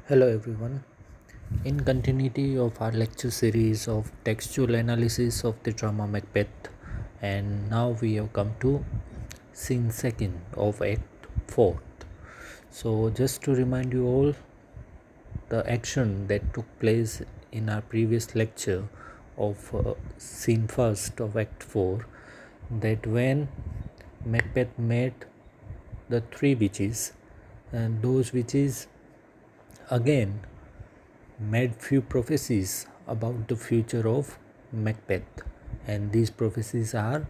Hello everyone. In continuity of our lecture series of textual analysis of the drama Macbeth, and now we have come to scene second of act fourth. So just to remind you all, the action that took place in our previous lecture of scene first of act 4, that when Macbeth met the three witches, and those witches again made few prophecies about the future of Macbeth, and these prophecies are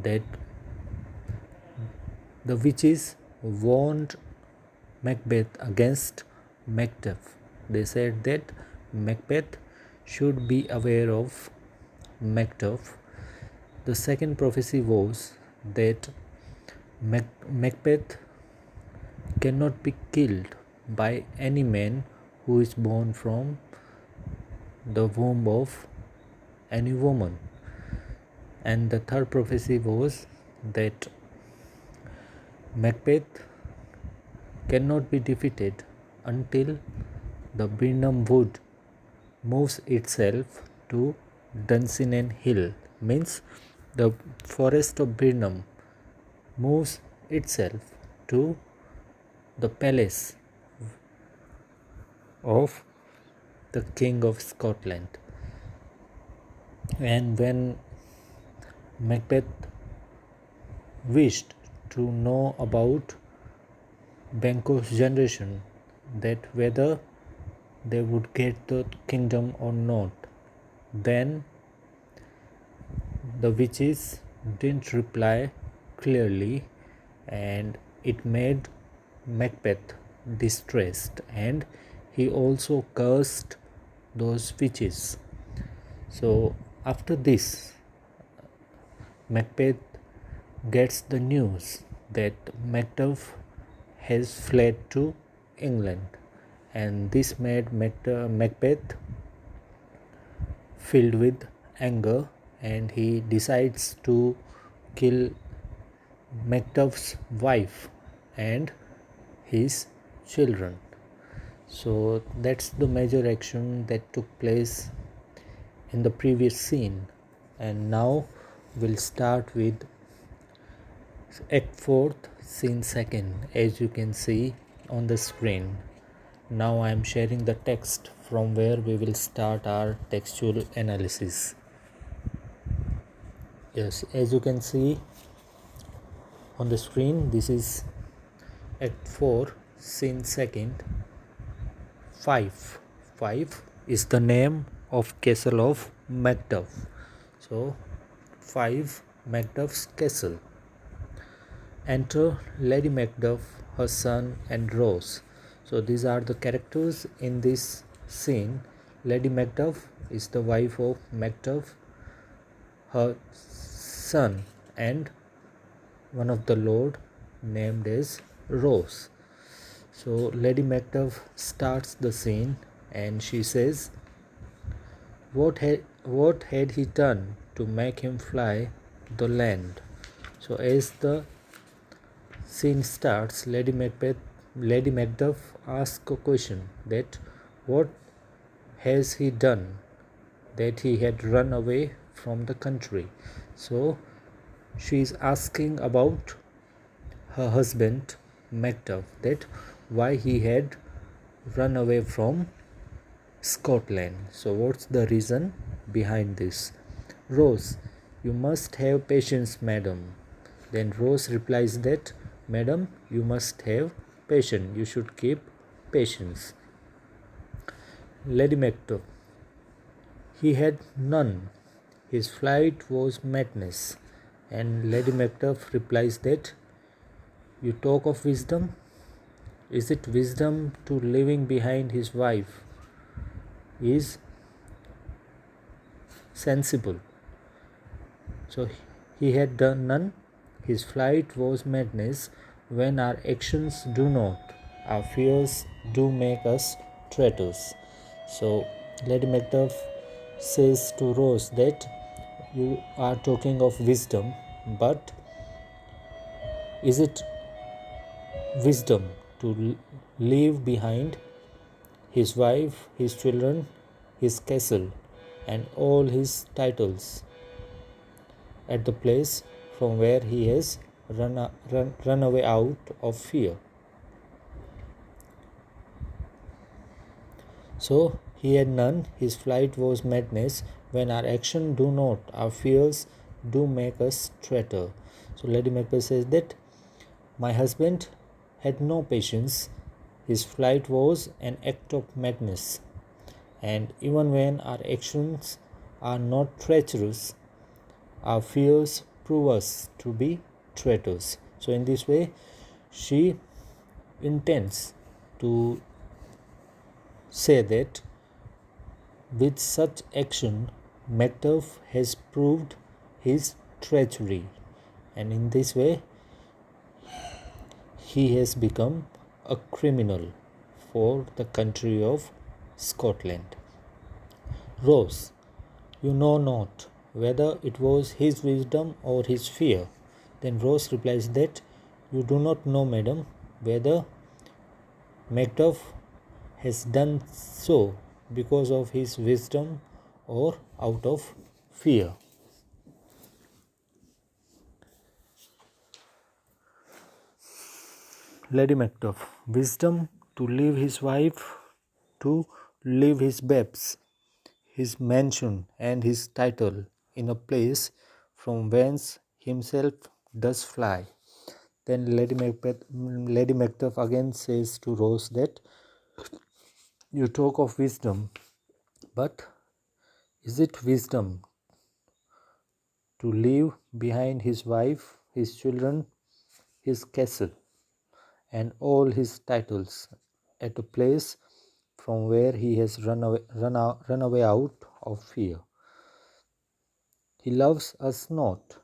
that the witches warned Macbeth against Macduff. They said that Macbeth should be aware of Macduff. The second prophecy was that Macbeth cannot be killed by any man who is born from the womb of any woman. And the third prophecy was that Macbeth cannot be defeated until the Birnam Wood moves itself to Dunsinane Hill, means the forest of Birnam moves itself to the palace of the King of Scotland. And when Macbeth wished to know about Banquo's generation, that whether they would get the kingdom or not, then the witches didn't reply clearly, and it made Macbeth distressed, and he also cursed those witches. So after this, Macbeth gets the news that Macduff has fled to England, and this made Macbeth filled with anger, and he decides to kill Macduff's wife and his children. So that's the major action that took place in the previous scene, and now we'll start with act 4th scene 2nd, as you can see on the screen. Now I am sharing the text from where we will start our textual analysis. Yes, as you can see on the screen, this is act 4 scene 2nd. 5 is the name of castle of Macduff. So 5 Macduff's castle. Enter Lady Macduff, her son, and Rose. So these are the characters in this scene. Lady Macduff is the wife of Macduff, her son, and one of the lord named as Rose. So Lady Macduff starts the scene and she says, what had he done to make him fly the land? So as the scene starts, Lady Macduff asks a question, that what has he done that he had run away from the country. So she is asking about her husband Macduff, that why he had run away from Scotland. So what's the reason behind this? Rose, you must have patience, madam. Then Rose replies that, madam, you must have patience. You should keep patience. Lady Macduff, he had none. His flight was madness. And Lady Macduff replies that, you talk of wisdom? Is it wisdom to leaving behind his wife? Is sensible. So he had done none. His flight was madness. When our actions do not, our fears do make us traitors. So Lady Macduff says to Rose that you are talking of wisdom, but is it wisdom to leave behind his wife, his children, his castle, and all his titles at the place from where he has run away out of fear. So he had none, his flight was madness. When our action do not, our fears do make us traitor. So Lady Macbeth says that my husband had no patience, his flight was an act of madness. And even when our actions are not treacherous, our fears prove us to be traitors. So in this way, she intends to say that with such action, Macduff has proved his treachery, and in this way, he has become a criminal for the country of Scotland. Rose, you know not whether it was his wisdom or his fear. Then Rose replies that you do not know, madam, whether Macduff has done so because of his wisdom or out of fear. Lady Macduff, wisdom to leave his wife, to leave his babes, his mansion, and his title in a place from whence himself does fly. Then Lady Macduff again says to Rose that you talk of wisdom, but is it wisdom to leave behind his wife, his children, his castle, and all his titles at a place from where he has run away out of fear? He loves us not.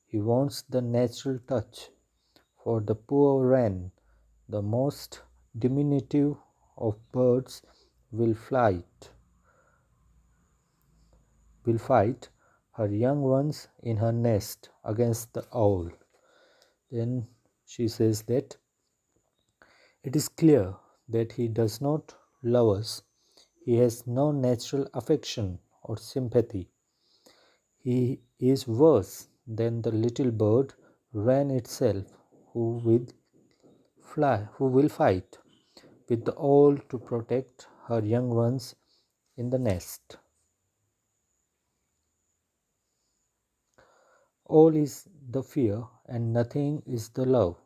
He wants the natural touch. For the poor wren, the most diminutive of birds, will fight her young ones in her nest against the owl. Then she says that it is clear that he does not love us. He has no natural affection or sympathy. He is worse than the little bird wren itself, who will fight with the owl to protect her young ones in the nest. All is the fear, and nothing is the love.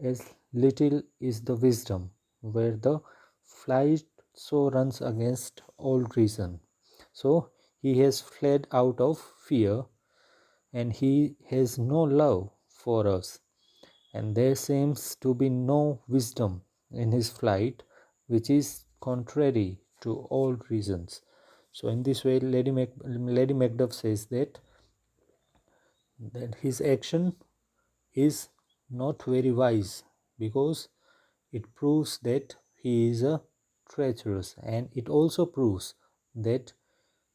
As little is the wisdom, where the flight so runs against all reason. So he has fled out of fear, and he has no love for us, and there seems to be no wisdom in his flight, which is contrary to all reasons. So in this way, Lady Macduff says that his action is not very wise, because it proves that he is a treacherous, and it also proves that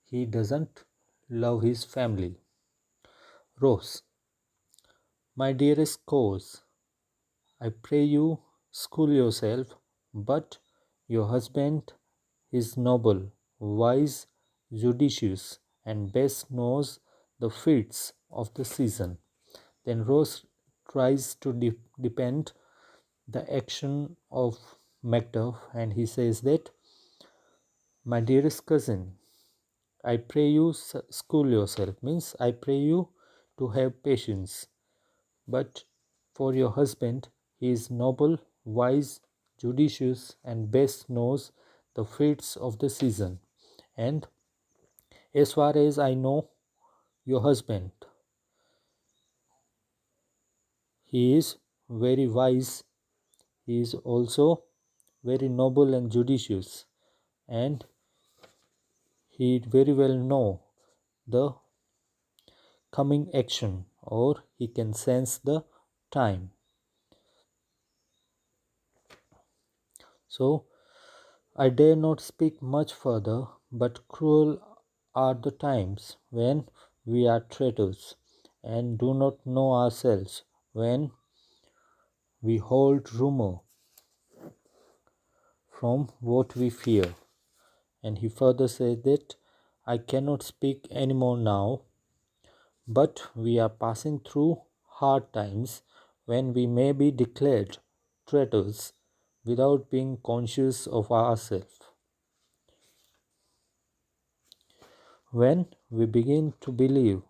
he doesn't love his family. Rose, my dearest cause, I pray you school yourself, but your husband is noble, wise, judicious, and best knows the feats of the season. Then Rose tries to depend the action of Macduff, and he says that, my dearest cousin, I pray you school yourself, means I pray you to have patience. But for your husband, he is noble, wise, judicious, and best knows the fates of the season. And as far as I know, your husband, he is very wise, he is also very noble and judicious, and he very well know the coming action, or he can sense the time. So I dare not speak much further, but cruel are the times when we are traitors and do not know ourselves, when we hold rumor from what we fear. And he further said that I cannot speak anymore now, but we are passing through hard times when we may be declared traitors without being conscious of ourselves. When we begin to believe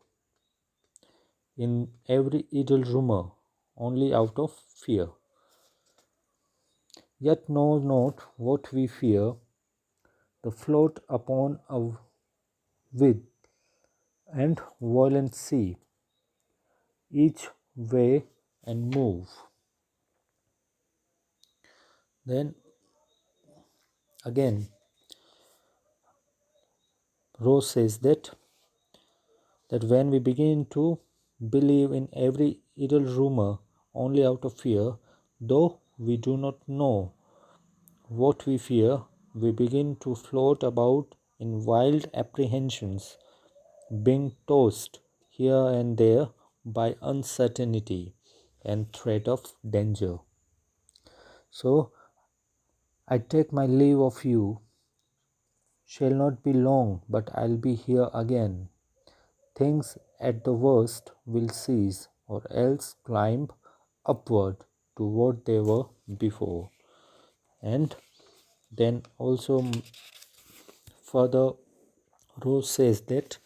in every idle rumor only out of fear, yet know not what we fear, the float upon a with and violent sea, each way and move. Then again, Rose says that when we begin to believe in every idle rumor only out of fear, though we do not know what we fear, we begin to float about in wild apprehensions, being tossed here and there by uncertainty and threat of danger. So I take my leave of you, shall not be long, but I'll be here again. Things at the worst will cease, or else climb upward to what they were before. And then also further, Rose says that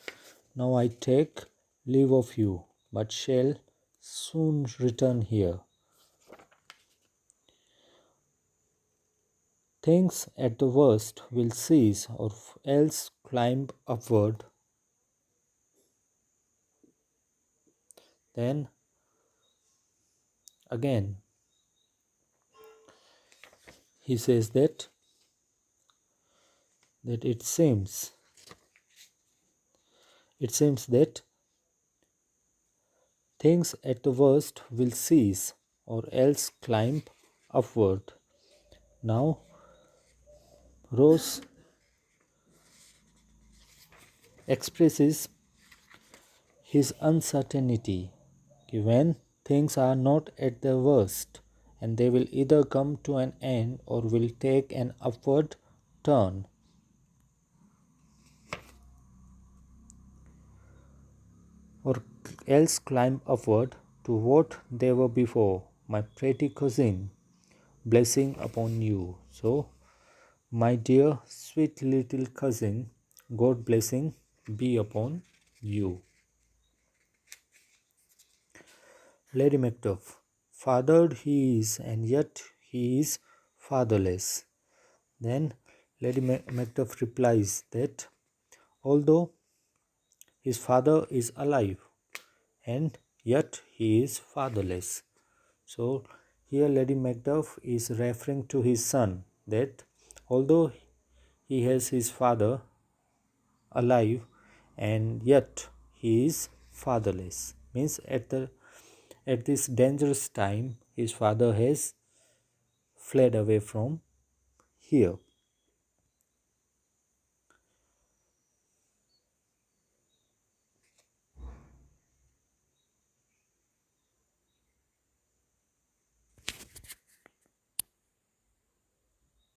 now I take leave of you, but shall soon return here. Things at the worst will cease, or else climb upward. Then again, he says that it seems that things at the worst will cease, or else climb upward. Now, Rose expresses his uncertainty when things are not at their worst, and they will either come to an end or will take an upward turn. Or else climb upward to what they were before. My pretty cousin, blessing upon you. So, my dear sweet little cousin, God blessing be upon you. Lady Macduff, fathered he is, and yet he is fatherless. Then Lady Macduff replies that although his father is alive, and yet he is fatherless. So here Lady Macduff is referring to his son, that although he has his father alive and yet he is fatherless, means at this dangerous time his father has fled away from here.